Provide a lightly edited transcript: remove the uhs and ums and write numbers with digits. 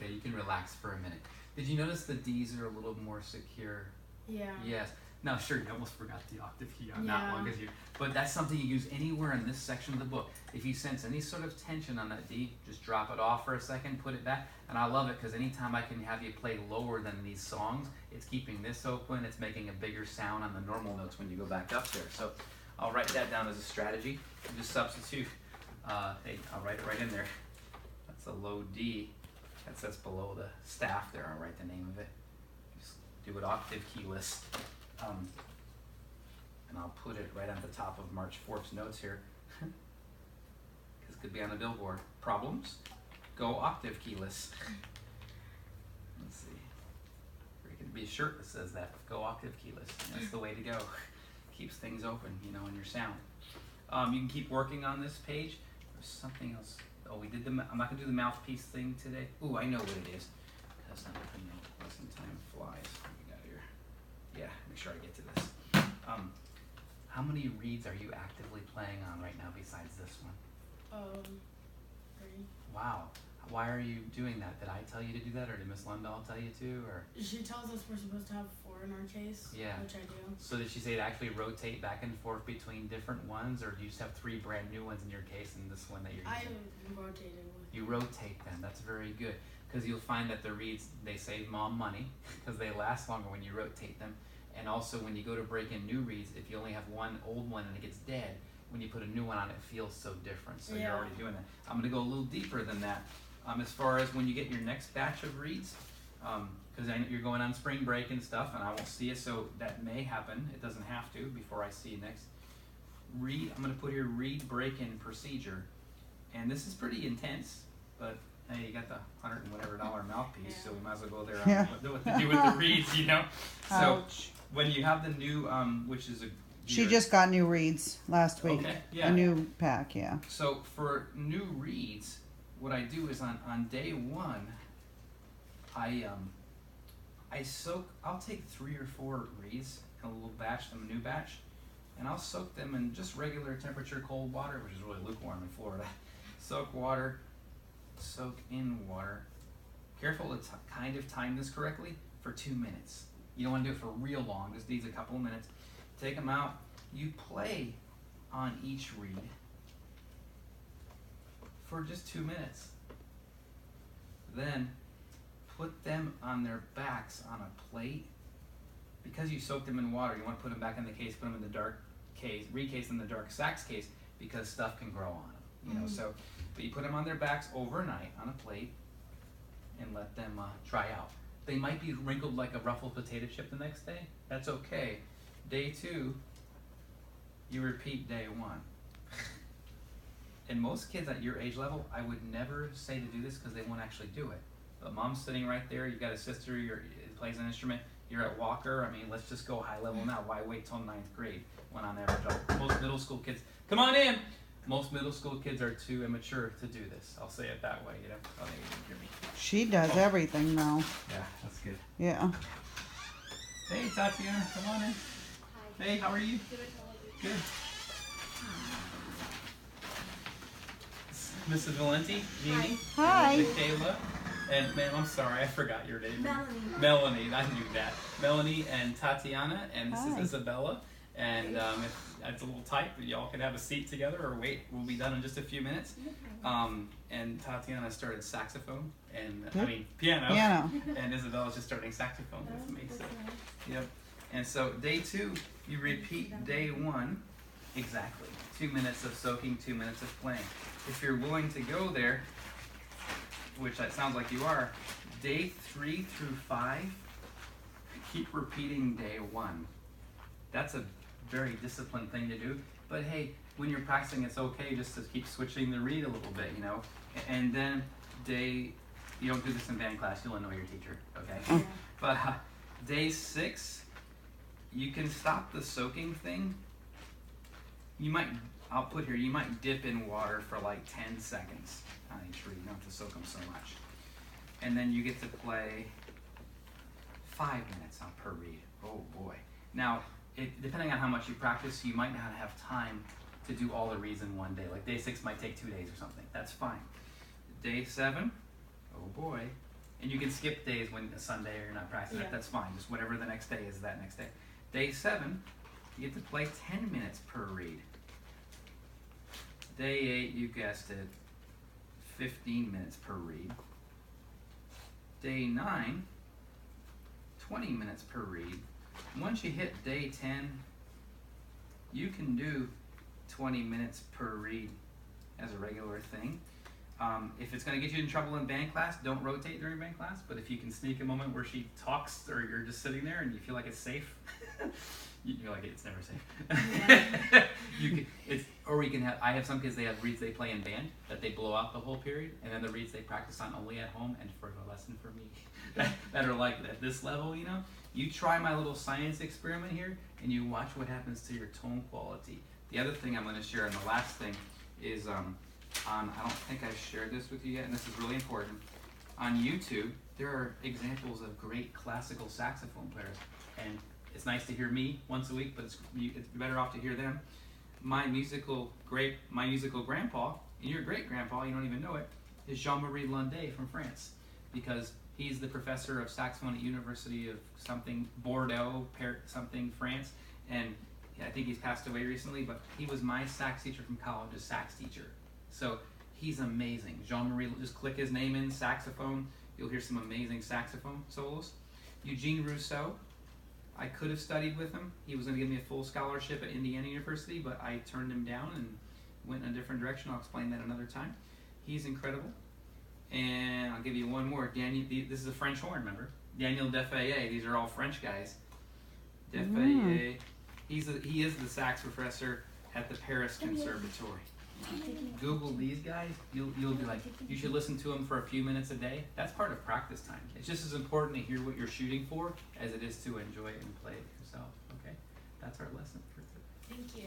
okay. You can relax for a minute. Did you notice the D's are a little more secure? Yeah. Yes. Now, sure, you almost forgot the octave key on that one, Yeah. but that's something you use anywhere in this section of the book. If you sense any sort of tension on that D, just drop it off for a second, put it back, and I love it because anytime I can have you play lower than these songs, it's keeping this open, it's making a bigger sound on the normal notes when you go back up there. So I'll write that down as a strategy. Just substitute, hey, I'll write it right in there. That's a low D. That's below the staff there. I'll write the name of it. Just do it octave keyless. And I'll put it right on the top of March 4th's notes here. Because it could be on a billboard. Problems? Go octave keyless. Let's see. There could be a shirt that says that. Go octave keyless. And that's the way to go. Keeps things open, you know, in your sound. You can keep working on this page. There's something else. Oh, we did I'm not going to do the mouthpiece thing today. Ooh, I know what it is. Because lesson time flies. What we got here? Yeah, make sure I get to this. How many reeds are you actively playing on right now besides this one? 3. Wow. Why are you doing that? Did I tell you to do that, or did Miss Lundahl tell you to? Or she tells us we're supposed to have 4 in our case. Yeah. Which I do. So did she say to actually rotate back and forth between different ones, or do you just have 3 brand new ones in your case and this one that you're using? I rotated with. You rotate them. That's very good, because you'll find that the reeds, they save mom money because they last longer when you rotate them. And also when you go to break in new reeds, if you only have one old one and it gets dead, when you put a new one on, it feels so different. So Yeah. you're already doing that. I'm going to go a little deeper than that. As far as when you get your next batch of reeds, because I know you're going on spring break and stuff, and I won't see you, so that may happen. It doesn't have to before I see you next. I'm going to put here reed break-in procedure. And this is pretty intense, but hey, you got the $100 and whatever mouthpiece, Yeah. so we might as well go there Yeah. on what to do with the reeds, you know? So Ouch. when you have the new, which is She just got new reeds last week. Okay, yeah. A new pack, yeah. So for new reeds, what I do is on day 1, I'll take 3 or 4 reeds in a little batch, a new batch, and I'll soak them in just regular temperature cold water, which is really lukewarm in Florida. Soak in water. Careful to kind of time this correctly for 2 minutes. You don't want to do it for real long, just needs a couple of minutes. Take them out. You play on each reed for just 2 minutes. Then put them on their backs on a plate. Because you soaked them in water, you want to put them back in the case, put them in the dark case, recase in the dark sax case, because stuff can grow on them. You know, so but you put them on their backs overnight on a plate and let them dry out. They might be wrinkled like a ruffled potato chip the next day. That's okay. Day 2, you repeat day 1. And most kids at your age level, I would never say to do this because they won't actually do it. But mom's sitting right there, you've got a sister who plays an instrument, you're at Walker, I mean, let's just go high level now. Why wait till 9th grade when on average most middle school kids, come on in! Most middle school kids are too immature to do this. I'll say it that way, you know. Oh, maybe you didn't hear me. She does everything now. Yeah, that's good. Yeah. Hey, Tatiana, come on in. Hi. Hey, how are you? Good. Mrs. Valenti, Jeannie, Hi. Michaela, and ma'am, I'm sorry, I forgot your name. Melanie. Melanie, I knew that. Melanie and Tatiana, and this Hi. is Isabella. And if that's a little tight, but y'all can have a seat together or wait. We'll be done in just a few minutes. And Tatiana started saxophone, and piano. And Isabella's just starting saxophone with me. So, yep. And so day 2, you repeat day 1 exactly. 2 minutes of soaking, 2 minutes of playing. If you're willing to go there, which that sounds like you are, day 3 through 5, keep repeating day 1. That's a very disciplined thing to do. But hey, when you're practicing, it's okay just to keep switching the reed a little bit, you know. And then you don't do this in band class, you'll annoy your teacher, okay? But day 6, you can stop the soaking thing. I'll put here, you might dip in water for like 10 seconds on each reed, not to soak them so much. And then you get to play 5 minutes on per reed. Oh boy. Now, depending on how much you practice, you might not have time to do all the reeds in one day. Like day 6 might take 2 days or something. That's fine. Day 7, oh boy, And you can skip days when it's Sunday or you're not practicing. Yeah. That's fine. Just whatever the next day is, that next day. Day 7, you get to play 10 minutes per read. Day 8, you guessed it, 15 minutes per read. Day 9, 20 minutes per read. Once you hit day 10, you can do 20 minutes per read as a regular thing. If it's going to get you in trouble in band class, don't rotate during band class. But if you can sneak a moment where she talks or you're just sitting there and you feel like it's safe, you're like, it's never safe. We can have. I have some kids. They have reads they play in band that they blow out the whole period, and then the reads they practice on only at home and for the lesson for me. that are like at this level, you know. You try my little science experiment here, and you watch what happens to your tone quality. The other thing I'm going to share, and the last thing, is I don't think I've shared this with you yet, and this is really important. On YouTube, there are examples of great classical saxophone players, and it's nice to hear me once a week, but it's better off to hear them. My musical grandpa, and your great grandpa, you don't even know it, is Jean-Marie Landé from France, because he's the professor of saxophone at University of something Bordeaux, France, and I think he's passed away recently, but he was my sax teacher from college, a sax teacher. So he's amazing. Jean-Marie, just click his name in, saxophone, you'll hear some amazing saxophone solos. Eugene Rousseau, I could have studied with him. He was going to give me a full scholarship at Indiana University, but I turned him down and went in a different direction. I'll explain that another time. He's incredible. And I'll give you one more. This is a French horn, remember? Daniel Defayet. These are all French guys. Defayet. He is the sax professor at the Paris Conservatory. Google these guys. You'll be like, you should listen to them for a few minutes a day. That's part of practice time. It's just as important to hear what you're shooting for as it is to enjoy it and play it yourself. Okay, that's our lesson for today. Thank you.